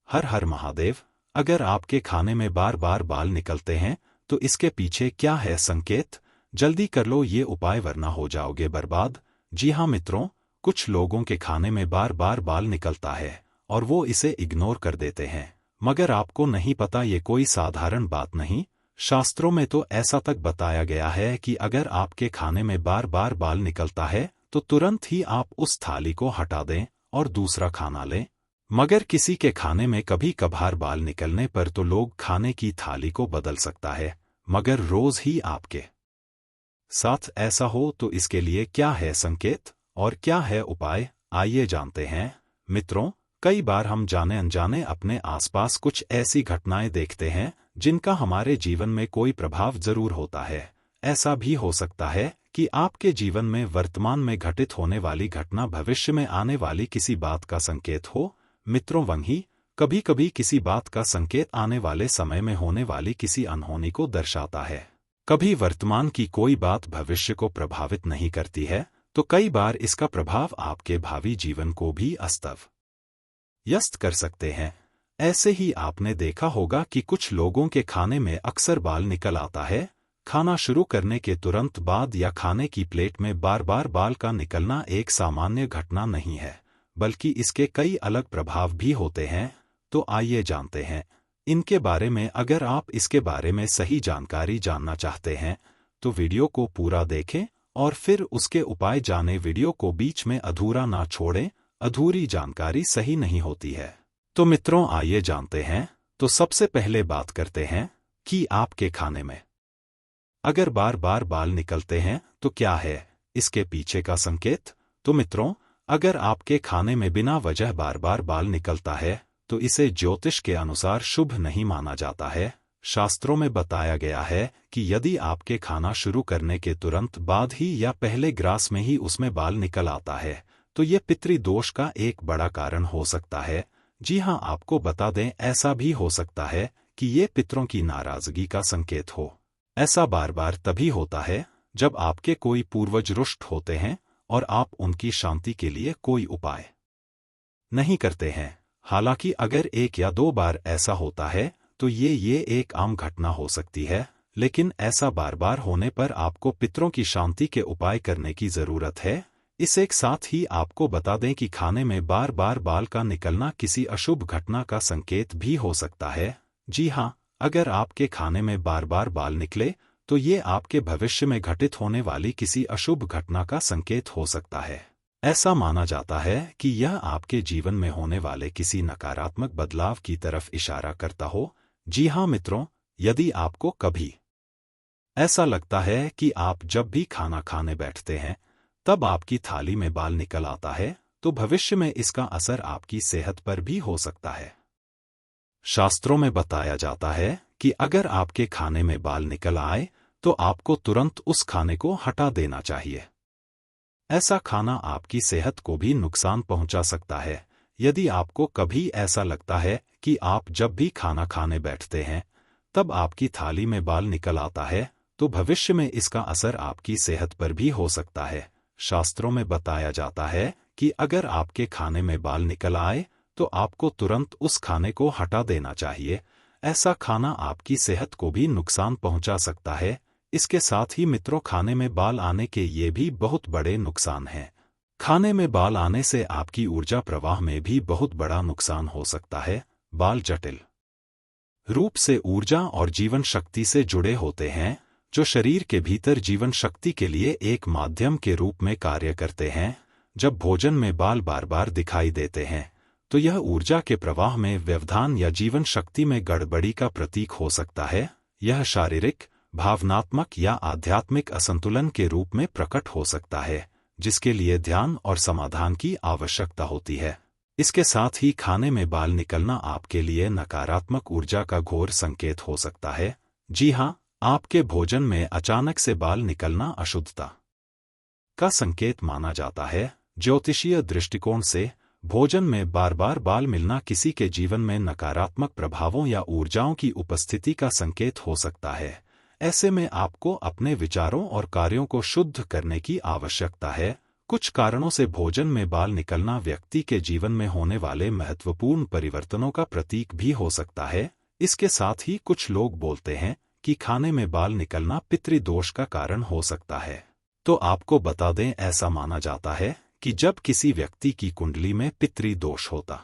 हर हर महादेव। अगर आपके खाने में बार बार बाल निकलते हैं तो इसके पीछे क्या है संकेत? जल्दी कर लो ये उपाय वरना हो जाओगे बर्बाद। जी हाँ मित्रों, कुछ लोगों के खाने में बार बार बाल निकलता है और वो इसे इग्नोर कर देते हैं, मगर आपको नहीं पता ये कोई साधारण बात नहीं। शास्त्रों में तो ऐसा तक बताया गया है कि अगर आपके खाने में बार बार बाल निकलता है तो तुरंत ही आप उस थाली को हटा दें और दूसरा खाना लें। मगर किसी के खाने में कभी कभार बाल निकलने पर तो लोग खाने की थाली को बदल सकता है, मगर रोज ही आपके साथ ऐसा हो तो इसके लिए क्या है संकेत और क्या है उपाय, आइए जानते हैं। मित्रों, कई बार हम जाने अनजाने अपने आसपास कुछ ऐसी घटनाएं देखते हैं जिनका हमारे जीवन में कोई प्रभाव जरूर होता है। ऐसा भी हो सकता है कि आपके जीवन में वर्तमान में घटित होने वाली घटना भविष्य में आने वाली किसी बात का संकेत हो। मित्रों, वहीं कभी कभी किसी बात का संकेत आने वाले समय में होने वाली किसी अनहोनी को दर्शाता है। कभी वर्तमान की कोई बात भविष्य को प्रभावित नहीं करती है तो कई बार इसका प्रभाव आपके भावी जीवन को भी अस्त व्यस्त कर सकते हैं। ऐसे ही आपने देखा होगा कि कुछ लोगों के खाने में अक्सर बाल निकल आता है। खाना शुरू करने के तुरंत बाद या खाने की प्लेट में बार बार बाल का निकलना एक सामान्य घटना नहीं है, बल्कि इसके कई अलग प्रभाव भी होते हैं। तो आइए जानते हैं इनके बारे में। अगर आप इसके बारे में सही जानकारी जानना चाहते हैं तो वीडियो को पूरा देखें और फिर उसके उपाय जानें। वीडियो को बीच में अधूरा ना छोड़ें, अधूरी जानकारी सही नहीं होती है। तो मित्रों, आइए जानते हैं। तो सबसे पहले बात करते हैं कि आपके खाने में अगर बार बार बाल निकलते हैं तो क्या है इसके पीछे का संकेत। तो मित्रों, अगर आपके खाने में बिना वजह बार बार बाल निकलता है तो इसे ज्योतिष के अनुसार शुभ नहीं माना जाता है। शास्त्रों में बताया गया है कि यदि आपके खाना शुरू करने के तुरंत बाद ही या पहले ग्रास में ही उसमें बाल निकल आता है तो ये पितृदोष का एक बड़ा कारण हो सकता है। जी हाँ, आपको बता दें, ऐसा भी हो सकता है कि ये पितरों की नाराजगी का संकेत हो। ऐसा बार बार तभी होता है जब आपके कोई पूर्वज रुष्ट होते हैं और आप उनकी शांति के लिए कोई उपाय नहीं करते हैं। हालांकि अगर एक या दो बार ऐसा होता है तो ये एक आम घटना हो सकती है, लेकिन ऐसा बार बार होने पर आपको पितरों की शांति के उपाय करने की जरूरत है। इस एक साथ ही आपको बता दें कि खाने में बार बार बाल का निकलना किसी अशुभ घटना का संकेत भी हो सकता है। जी हाँ, अगर आपके खाने में बार बार बाल निकले तो ये आपके भविष्य में घटित होने वाली किसी अशुभ घटना का संकेत हो सकता है। ऐसा माना जाता है कि यह आपके जीवन में होने वाले किसी नकारात्मक बदलाव की तरफ इशारा करता हो। जी हाँ मित्रों, यदि आपको कभी ऐसा लगता है कि आप जब भी खाना खाने बैठते हैं तब आपकी थाली में बाल निकल आता है तो भविष्य में इसका असर आपकी सेहत पर भी हो सकता है। शास्त्रों में बताया जाता है कि अगर आपके खाने में बाल निकल आए तो आपको तुरंत उस खाने को हटा देना चाहिए। ऐसा खाना आपकी सेहत को भी नुकसान पहुंचा सकता है। यदि आपको कभी ऐसा लगता है कि आप जब भी खाना खाने बैठते हैं तब आपकी थाली में बाल निकल आता है तो भविष्य में इसका असर आपकी सेहत पर भी हो सकता है। शास्त्रों में बताया जाता है कि अगर आपके खाने में बाल निकल आए तो आपको तुरंत उस खाने को हटा देना चाहिए। ऐसा खाना आपकी सेहत को भी नुकसान पहुंचा सकता है। इसके साथ ही मित्रों, खाने में बाल आने के ये भी बहुत बड़े नुकसान हैं। खाने में बाल आने से आपकी ऊर्जा प्रवाह में भी बहुत बड़ा नुकसान हो सकता है। बाल जटिल रूप से ऊर्जा और जीवन शक्ति से जुड़े होते हैं, जो शरीर के भीतर जीवन शक्ति के लिए एक माध्यम के रूप में कार्य करते हैं। जब भोजन में बाल बार बार दिखाई देते हैं तो यह ऊर्जा के प्रवाह में व्यवधान या जीवन शक्ति में गड़बड़ी का प्रतीक हो सकता है। यह शारीरिक, भावनात्मक या आध्यात्मिक असंतुलन के रूप में प्रकट हो सकता है, जिसके लिए ध्यान और समाधान की आवश्यकता होती है। इसके साथ ही खाने में बाल निकलना आपके लिए नकारात्मक ऊर्जा का घोर संकेत हो सकता है। जी हाँ, आपके भोजन में अचानक से बाल निकलना अशुद्धता का संकेत माना जाता है। ज्योतिषीय दृष्टिकोण से भोजन में बार बार बाल मिलना किसी के जीवन में नकारात्मक प्रभावों या ऊर्जाओं की उपस्थिति का संकेत हो सकता है। ऐसे में आपको अपने विचारों और कार्यों को शुद्ध करने की आवश्यकता है। कुछ कारणों से भोजन में बाल निकलना व्यक्ति के जीवन में होने वाले महत्वपूर्ण परिवर्तनों का प्रतीक भी हो सकता है। इसके साथ ही कुछ लोग बोलते हैं कि खाने में बाल निकलना पितृदोष का कारण हो सकता है। तो आपको बता दें, ऐसा माना जाता है कि जब किसी व्यक्ति की कुंडली में पितृदोष होता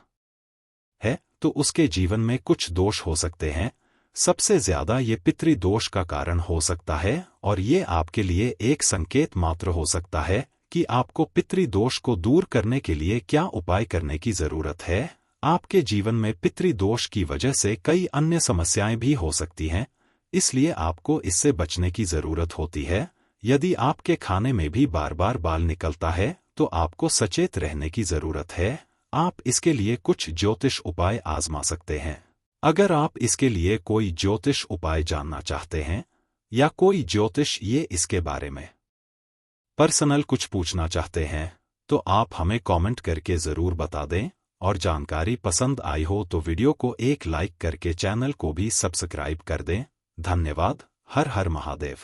है तो उसके जीवन में कुछ दोष हो सकते हैं। सबसे ज्यादा ये पितृदोष का कारण हो सकता है और ये आपके लिए एक संकेत मात्र हो सकता है कि आपको पितृदोष को दूर करने के लिए क्या उपाय करने की जरूरत है। आपके जीवन में पितृदोष की वजह से कई अन्य समस्याएं भी हो सकती हैं, इसलिए आपको इससे बचने की जरूरत होती है। यदि आपके खाने में भी बार बार बाल निकलता है तो आपको सचेत रहने की जरूरत है। आप इसके लिए कुछ ज्योतिष उपाय आजमा सकते हैं। अगर आप इसके लिए कोई ज्योतिष उपाय जानना चाहते हैं या कोई ज्योतिष ये इसके बारे में पर्सनल कुछ पूछना चाहते हैं तो आप हमें कमेंट करके ज़रूर बता दें। और जानकारी पसंद आई हो तो वीडियो को एक लाइक करके चैनल को भी सब्सक्राइब कर दें। धन्यवाद। हर हर महादेव।